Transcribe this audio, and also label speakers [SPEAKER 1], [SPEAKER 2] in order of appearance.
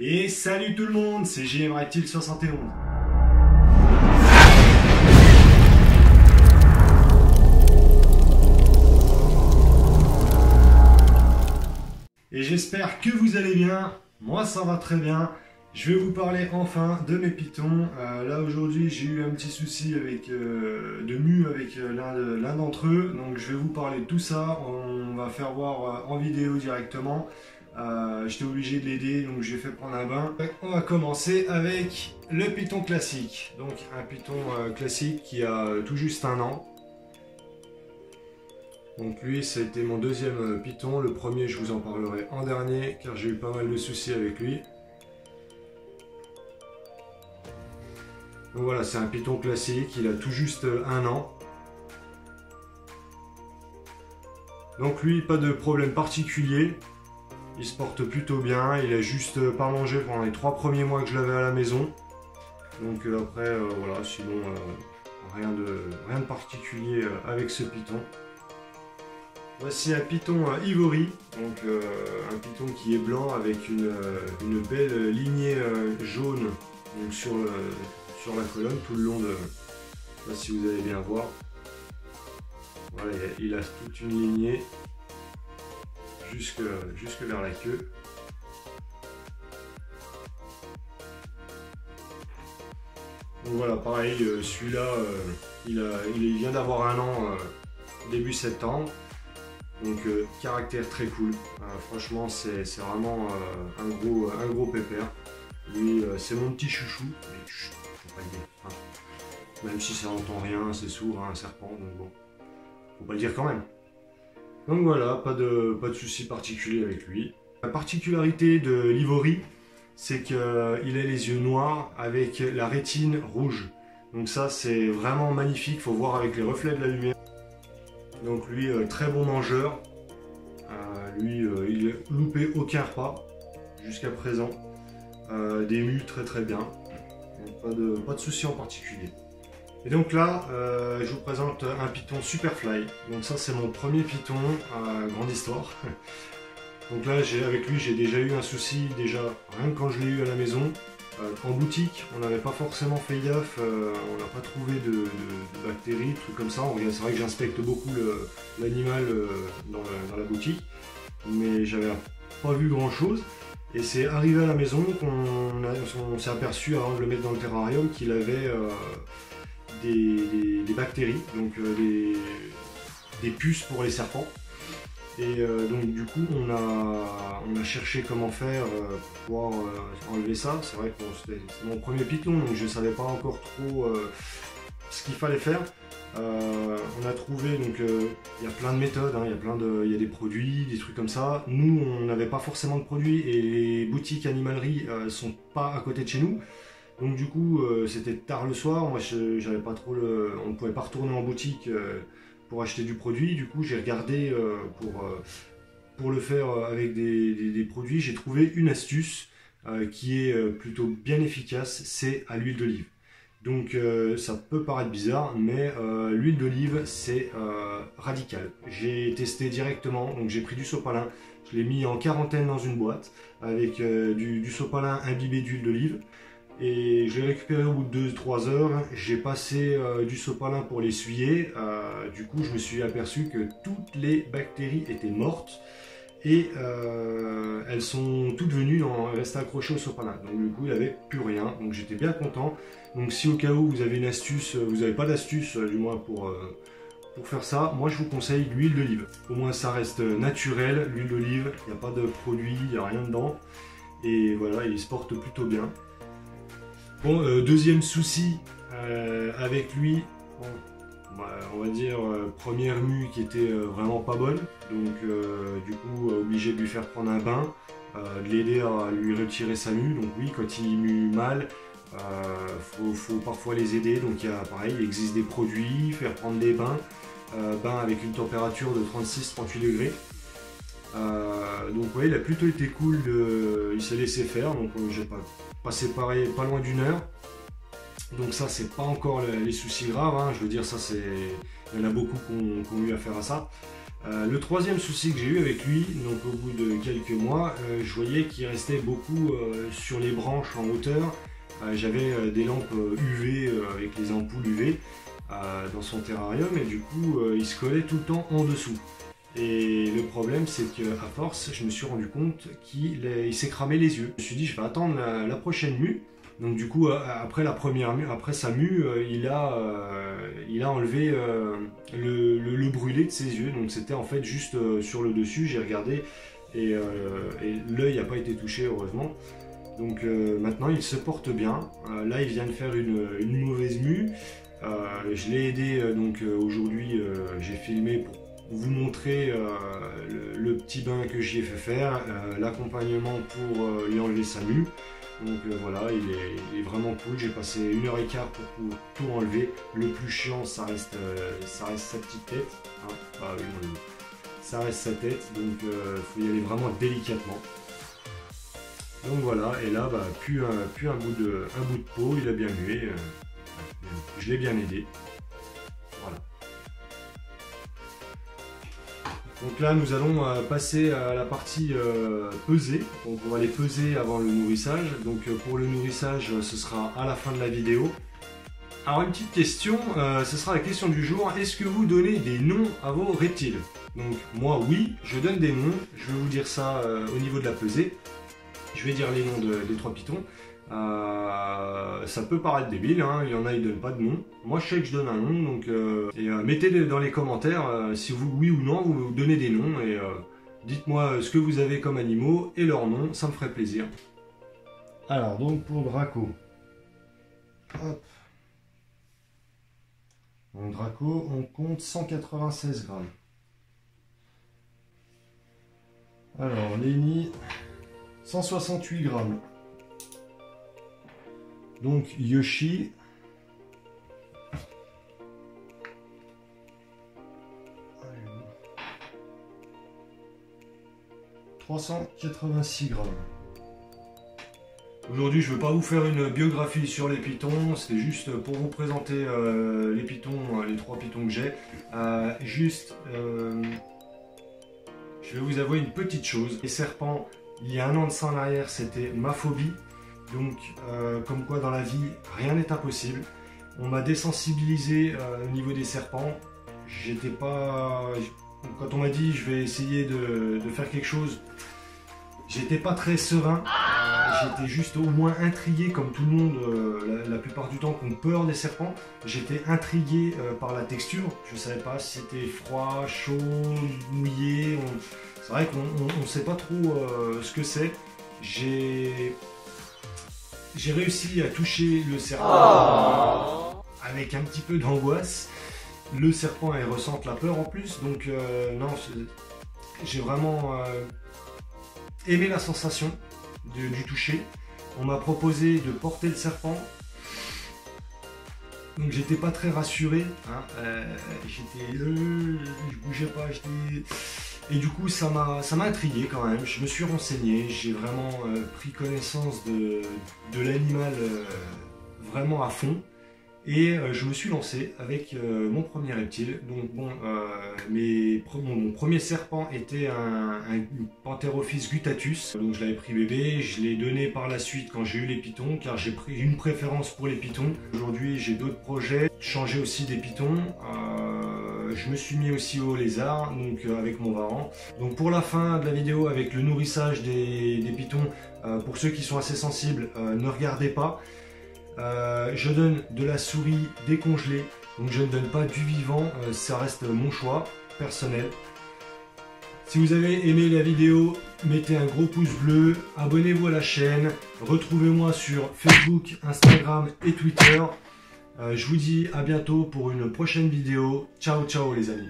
[SPEAKER 1] Et salut tout le monde, c'est JM Reptile 71. Et j'espère que vous allez bien, moi ça va très bien. Je vais vous parler enfin de mes pitons. Là aujourd'hui j'ai eu un petit souci avec, de mue avec l'un d'entre eux. Donc je vais vous parler de tout ça, on va faire voir en vidéo directement. J'étais obligé de l'aider, donc j'ai fait prendre un bain. On va commencer avec le piton classique. Donc un piton classique qui a tout juste 1 an. Donc lui c'était mon deuxième piton. Le premier je vous en parlerai en dernier car j'ai eu pas mal de soucis avec lui. Donc voilà, c'est un piton classique, il a tout juste 1 an. Donc lui, pas de problème particulier. Il se porte plutôt bien, il a juste pas mangé pendant les 3 premiers mois que je l'avais à la maison. Donc après, voilà, sinon rien de particulier avec ce piton. Voici un piton Ivory, donc un piton qui est blanc avec une belle lignée jaune donc sur la colonne tout le long de... Je sais pas si vous allez bien voir. Voilà, il a toute une lignée jusque vers la queue. Donc voilà, pareil, celui-là, il vient d'avoir 1 an début septembre. Donc caractère très cool. Franchement, c'est vraiment un gros pépère. Lui, c'est mon petit chouchou. Même si ça n'entend rien, c'est sourd, un serpent, donc bon, faut pas le dire quand même. Donc voilà, pas de souci particulier avec lui. La particularité de l'Ivory, c'est qu'il a les yeux noirs avec la rétine rouge. Donc ça, c'est vraiment magnifique, faut voir avec les reflets de la lumière. Donc lui, très bon mangeur. Lui, il n'a loupé aucun repas jusqu'à présent. Des mues très bien. Donc pas de souci en particulier. Et donc là, je vous présente un piton Superfly. Donc ça c'est mon premier piton, grande histoire. Donc là avec lui j'ai déjà eu un souci, déjà rien que quand je l'ai eu à la maison. En boutique, on n'avait pas forcément fait gaffe, on n'a pas trouvé de bactéries, trucs comme ça. C'est vrai que j'inspecte beaucoup l'animal dans la boutique, mais j'avais pas vu grand chose. Et c'est arrivé à la maison qu'on s'est aperçu avant de le mettre dans le terrarium qu'il avait des bactéries, donc des puces pour les serpents. Et donc du coup on a cherché comment faire pour pouvoir enlever ça. C'est vrai que c'était mon premier piton, donc je ne savais pas encore trop ce qu'il fallait faire. On a trouvé, donc il y a plein de méthodes, hein, il y a des produits, des trucs comme ça. Nous on n'avait pas forcément de produits et les boutiques animaleries sont pas à côté de chez nous. Donc du coup c'était tard le soir, moi j'avais pas trop on ne pouvait pas retourner en boutique pour acheter du produit. Du coup j'ai regardé pour le faire avec des produits. J'ai trouvé une astuce qui est plutôt bien efficace, c'est à l'huile d'olive. Donc ça peut paraître bizarre, mais l'huile d'olive c'est radical. J'ai testé directement, donc j'ai pris du sopalin, je l'ai mis en quarantaine dans une boîte avec du sopalin imbibé d'huile d'olive. Et je l'ai récupéré au bout de 2-3 heures, j'ai passé du sopalin pour l'essuyer. Du coup je me suis aperçu que toutes les bactéries étaient mortes et elles sont toutes venues rester accrochées au sopalin. Donc du coup il n'avait plus rien, donc j'étais bien content. Donc si au cas où vous avez une astuce, vous n'avez pas d'astuce du moins pour faire ça, moi je vous conseille l'huile d'olive. Au moins ça reste naturel, l'huile d'olive, il n'y a pas de produit, il n'y a rien dedans. Et voilà, il se porte plutôt bien. Bon, deuxième souci avec lui, bon, on va dire première mue qui était vraiment pas bonne, donc du coup obligé de lui faire prendre un bain, de l'aider à lui retirer sa mue. Donc oui, quand il mue mal, faut parfois les aider. Donc pareil, il existe des produits, faire prendre des bains, avec une température de 36-38 degrés. Donc ouais, il a plutôt été cool, il s'est laissé faire, donc j'ai passé pareil pas loin d'1 heure. Donc ça c'est pas encore les soucis graves, hein. Je veux dire ça il y en a beaucoup qui ont eu affaire à ça. Le troisième souci que j'ai eu avec lui, donc au bout de quelques mois, je voyais qu'il restait beaucoup sur les branches en hauteur. J'avais des lampes UV avec les ampoules UV dans son terrarium et du coup il se collait tout le temps en dessous. Et le problème c'est qu'à force je me suis rendu compte qu'il s'est cramé les yeux. Je me suis dit je vais attendre la prochaine mue. Donc du coup après la première mue, après sa mue, il a enlevé le brûlé de ses yeux. Donc c'était en fait juste sur le dessus, j'ai regardé et l'œil n'a pas été touché heureusement. Donc maintenant il se porte bien. Là il vient de faire une mauvaise mue. Je l'ai aidé donc aujourd'hui j'ai filmé pour vous montrer le petit bain que j'y ai fait faire, l'accompagnement pour lui enlever sa mue. Donc voilà, il est vraiment cool. J'ai passé 1h15 pour tout enlever. Le plus chiant, ça reste sa petite tête. Hein. Bah, oui, ça reste sa tête, donc il faut y aller vraiment délicatement. Donc voilà, et là, bah, plus un bout de peau, il a bien mué. Je l'ai bien aidé. Voilà. Donc là, nous allons passer à la partie peser. Donc on va les peser avant le nourrissage. Donc pour le nourrissage, ce sera à la fin de la vidéo. Alors une petite question, ce sera la question du jour. Est-ce que vous donnez des noms à vos reptiles? Donc moi, oui, je donne des noms. Je vais vous dire ça au niveau de la pesée. Je vais dire les noms des 3 pitons. Ça peut paraître débile, hein, il y en a qui ne donnent pas de nom. Moi je sais que je donne un nom, donc mettez dans les commentaires si vous, oui ou non, vous donnez des noms et dites-moi ce que vous avez comme animaux et leurs noms, ça me ferait plaisir. Alors donc pour Draco, hop. Donc Draco, on compte 196 grammes. Alors Lenny, 168 grammes. Donc Yoshi, allez, 386 grammes. Aujourd'hui, je ne veux pas vous faire une biographie sur les pitons, c'était juste pour vous présenter les pitons, les 3 pitons que j'ai. Je vais vous avouer une petite chose. Les serpents, il y a 1 an de ça en arrière, c'était ma phobie. Donc, comme quoi dans la vie, rien n'est impossible. On m'a désensibilisé au niveau des serpents. J'étais pas... Quand on m'a dit je vais essayer de faire quelque chose, j'étais pas très serein. J'étais juste au moins intrigué, comme tout le monde, la plupart du temps, qui ont peur des serpents. J'étais intrigué par la texture. Je savais pas si c'était froid, chaud, mouillé. C'est vrai qu'on ne sait pas trop ce que c'est. J'ai réussi à toucher le serpent avec un petit peu d'angoisse. Le serpent, il ressent la peur en plus. Donc non, j'ai vraiment aimé la sensation du toucher. On m'a proposé de porter le serpent. Donc j'étais pas très rassuré. Hein. Je bougeais pas. Et du coup, ça m'a intrigué quand même. Je me suis renseigné, j'ai vraiment pris connaissance de l'animal vraiment à fond. Et je me suis lancé avec mon premier reptile. Donc bon, mon premier serpent était un Pantherophis guttatus. Donc je l'avais pris bébé, je l'ai donné par la suite quand j'ai eu les pitons, car j'ai pris une préférence pour les pitons. Aujourd'hui, j'ai d'autres projets, changer aussi des pitons. Je me suis mis aussi au lézard, donc avec mon varan. Donc pour la fin de la vidéo, avec le nourrissage des pitons, pour ceux qui sont assez sensibles, ne regardez pas. Je donne de la souris décongelée, donc je ne donne pas du vivant, ça reste mon choix personnel. Si vous avez aimé la vidéo, mettez un gros pouce bleu, abonnez-vous à la chaîne, retrouvez-moi sur Facebook, Instagram et Twitter. Je vous dis à bientôt pour une prochaine vidéo. Ciao ciao les amis.